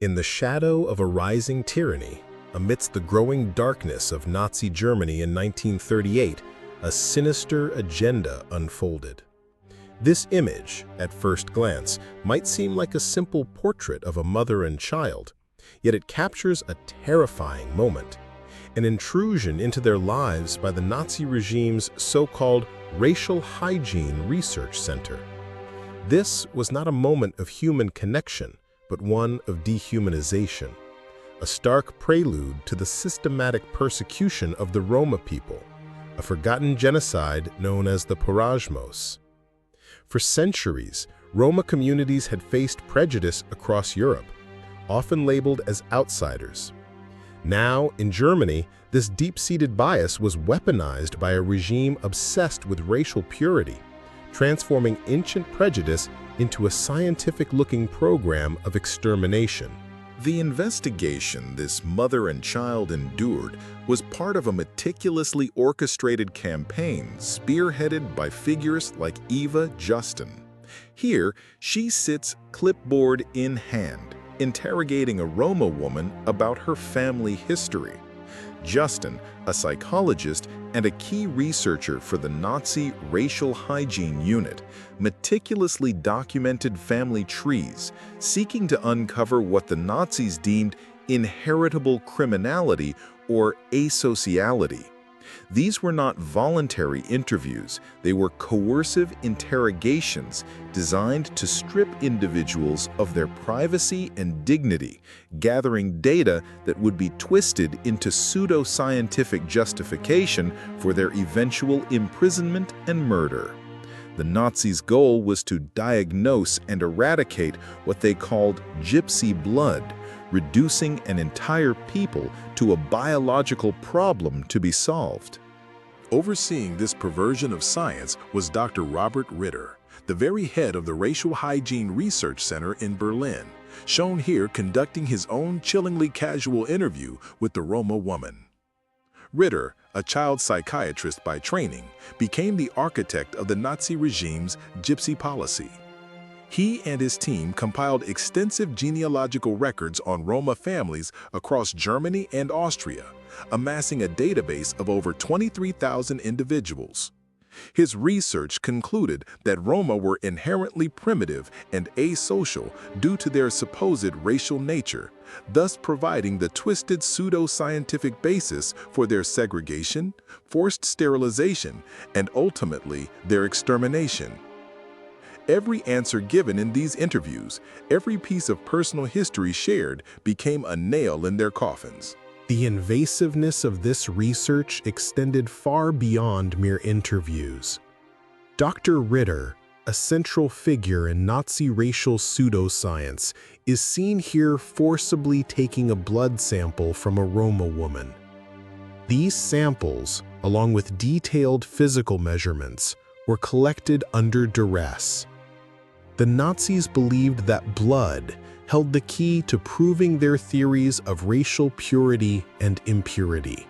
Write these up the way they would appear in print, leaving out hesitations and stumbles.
In the shadow of a rising tyranny, amidst the growing darkness of Nazi Germany in 1938, a sinister agenda unfolded. This image, at first glance, might seem like a simple portrait of a mother and child, yet it captures a terrifying moment, an intrusion into their lives by the Nazi regime's so-called Racial Hygiene Research Center. This was not a moment of human connection, but one of dehumanization, a stark prelude to the systematic persecution of the Roma people, a forgotten genocide known as the Porajmos. For centuries, Roma communities had faced prejudice across Europe, often labeled as outsiders. Now, in Germany, this deep-seated bias was weaponized by a regime obsessed with racial purity, transforming ancient prejudice into a scientific-looking program of extermination. The investigation this mother and child endured was part of a meticulously orchestrated campaign spearheaded by figures like Eva Justin. Here, she sits clipboard in hand, interrogating a Roma woman about her family history. Justin, a psychologist and a key researcher for the Nazi Racial Hygiene Unit, meticulously documented family trees, seeking to uncover what the Nazis deemed inheritable criminality or asociality. These were not voluntary interviews, they were coercive interrogations designed to strip individuals of their privacy and dignity, gathering data that would be twisted into pseudo-scientific justification for their eventual imprisonment and murder. The Nazis' goal was to diagnose and eradicate what they called gypsy blood, reducing an entire people to a biological problem to be solved. Overseeing this perversion of science was Dr. Robert Ritter, the very head of the Racial Hygiene Research Center in Berlin, shown here conducting his own chillingly casual interview with the Roma woman. Ritter, a child psychiatrist by training, became the architect of the Nazi regime's gypsy policy. He and his team compiled extensive genealogical records on Roma families across Germany and Austria, amassing a database of over 23,000 individuals. His research concluded that Roma were inherently primitive and asocial due to their supposed racial nature, thus providing the twisted pseudo-scientific basis for their segregation, forced sterilization, and ultimately their extermination. Every answer given in these interviews, every piece of personal history shared became a nail in their coffins. The invasiveness of this research extended far beyond mere interviews. Dr. Ritter, a central figure in Nazi racial pseudoscience, is seen here forcibly taking a blood sample from a Roma woman. These samples, along with detailed physical measurements, were collected under duress. The Nazis believed that blood held the key to proving their theories of racial purity and impurity.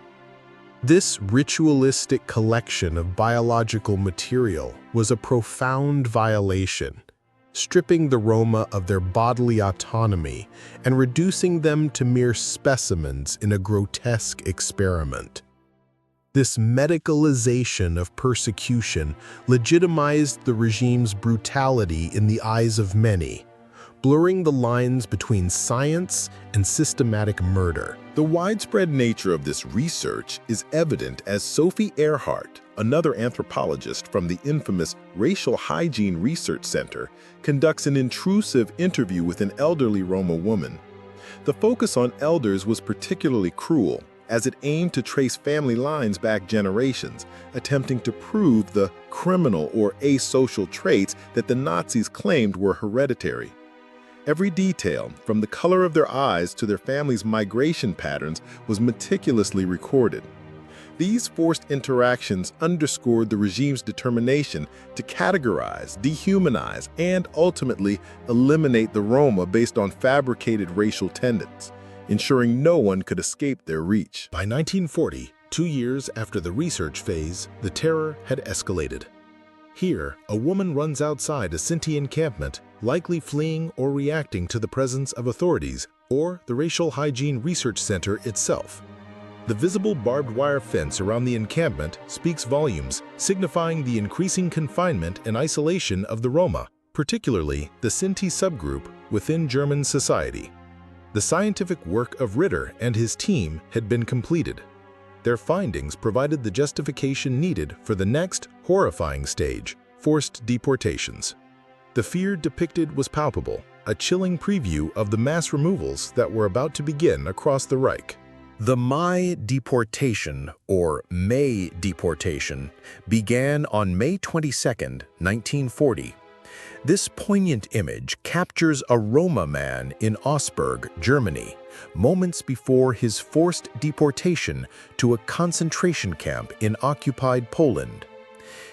This ritualistic collection of biological material was a profound violation, stripping the Roma of their bodily autonomy and reducing them to mere specimens in a grotesque experiment. This medicalization of persecution legitimized the regime's brutality in the eyes of many, blurring the lines between science and systematic murder. The widespread nature of this research is evident as Sophie Ehrhardt, another anthropologist from the infamous Racial Hygiene Research Center, conducts an intrusive interview with an elderly Roma woman. The focus on elders was particularly cruel, as it aimed to trace family lines back generations, attempting to prove the criminal or asocial traits that the Nazis claimed were hereditary. Every detail, from the color of their eyes to their family's migration patterns, was meticulously recorded. These forced interactions underscored the regime's determination to categorize, dehumanize, and ultimately eliminate the Roma based on fabricated racial tenets, ensuring no one could escape their reach. By 1940, 2 years after the research phase, the terror had escalated. Here, a woman runs outside a Sinti encampment, likely fleeing or reacting to the presence of authorities, or the Racial Hygiene Research Center itself. The visible barbed wire fence around the encampment speaks volumes, signifying the increasing confinement and isolation of the Roma, particularly the Sinti subgroup within German society. The scientific work of Ritter and his team had been completed. Their findings provided the justification needed for the next horrifying stage, forced deportations. The fear depicted was palpable, a chilling preview of the mass removals that were about to begin across the Reich. The Mai deportation, or May deportation, began on May 22, 1940. This poignant image captures a Roma man in Augsburg, Germany, moments before his forced deportation to a concentration camp in occupied Poland.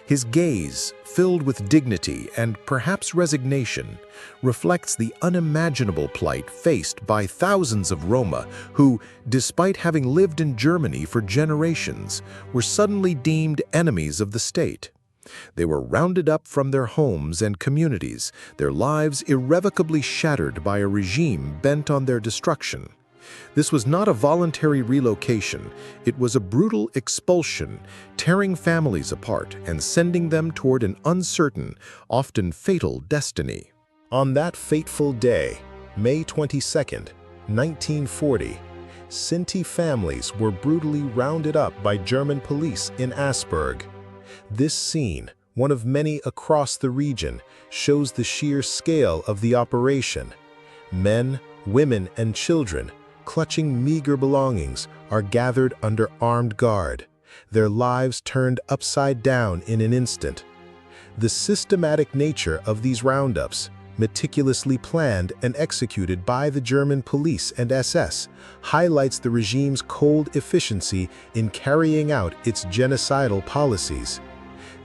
His gaze, filled with dignity and perhaps resignation, reflects the unimaginable plight faced by thousands of Roma who, despite having lived in Germany for generations, were suddenly deemed enemies of the state. They were rounded up from their homes and communities, their lives irrevocably shattered by a regime bent on their destruction. This was not a voluntary relocation, it was a brutal expulsion, tearing families apart and sending them toward an uncertain, often fatal destiny. On that fateful day, May 22, 1940, Sinti families were brutally rounded up by German police in Augsburg. This scene, one of many across the region, shows the sheer scale of the operation. Men, women, and children, clutching meager belongings, are gathered under armed guard, their lives turned upside down in an instant. The systematic nature of these roundups, meticulously planned and executed by the German police and SS, highlights the regime's cold efficiency in carrying out its genocidal policies.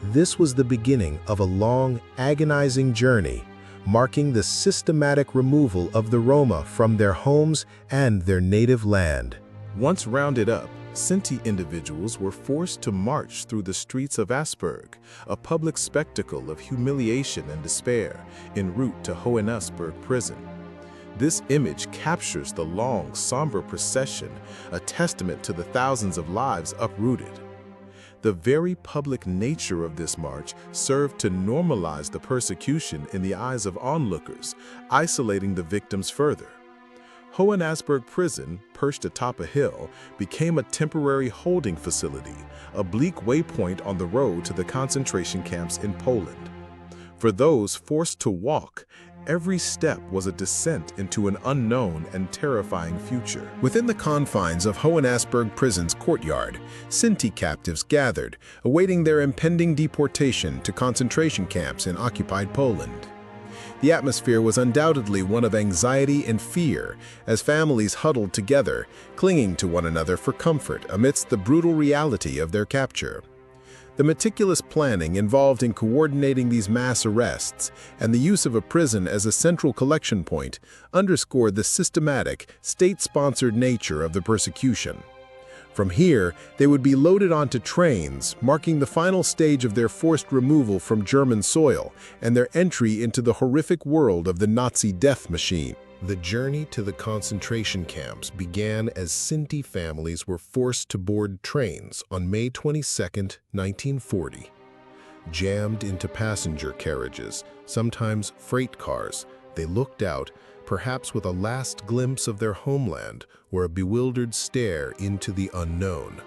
This was the beginning of a long, agonizing journey, marking the systematic removal of the Roma from their homes and their native land. Once rounded up, Sinti individuals were forced to march through the streets of Augsburg, a public spectacle of humiliation and despair, en route to Hohenasperg prison. This image captures the long, somber procession, a testament to the thousands of lives uprooted. The very public nature of this march served to normalize the persecution in the eyes of onlookers, isolating the victims further. Hohenasperg prison, perched atop a hill, became a temporary holding facility, a bleak waypoint on the road to the concentration camps in Poland. For those forced to walk, every step was a descent into an unknown and terrifying future. Within the confines of Hohenasperg prison's courtyard, Sinti captives gathered, awaiting their impending deportation to concentration camps in occupied Poland. The atmosphere was undoubtedly one of anxiety and fear, as families huddled together, clinging to one another for comfort amidst the brutal reality of their capture. The meticulous planning involved in coordinating these mass arrests and the use of a prison as a central collection point underscored the systematic, state-sponsored nature of the persecution. From here, they would be loaded onto trains, marking the final stage of their forced removal from German soil and their entry into the horrific world of the Nazi death machine. The journey to the concentration camps began as Sinti families were forced to board trains on May 22, 1940. Jammed into passenger carriages, sometimes freight cars, they looked out, perhaps with a last glimpse of their homeland or a bewildered stare into the unknown.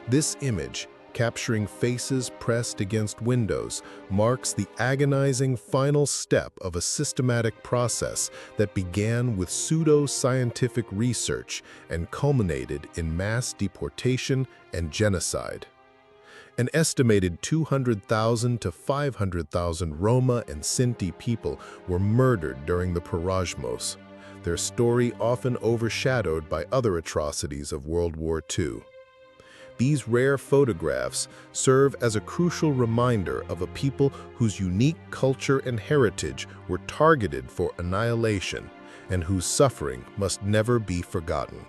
This image, capturing faces pressed against windows, marks the agonizing final step of a systematic process that began with pseudo-scientific research and culminated in mass deportation and genocide. An estimated 200,000 to 500,000 Roma and Sinti people were murdered during the Porajmos, their story often overshadowed by other atrocities of World War II. These rare photographs serve as a crucial reminder of a people whose unique culture and heritage were targeted for annihilation and whose suffering must never be forgotten.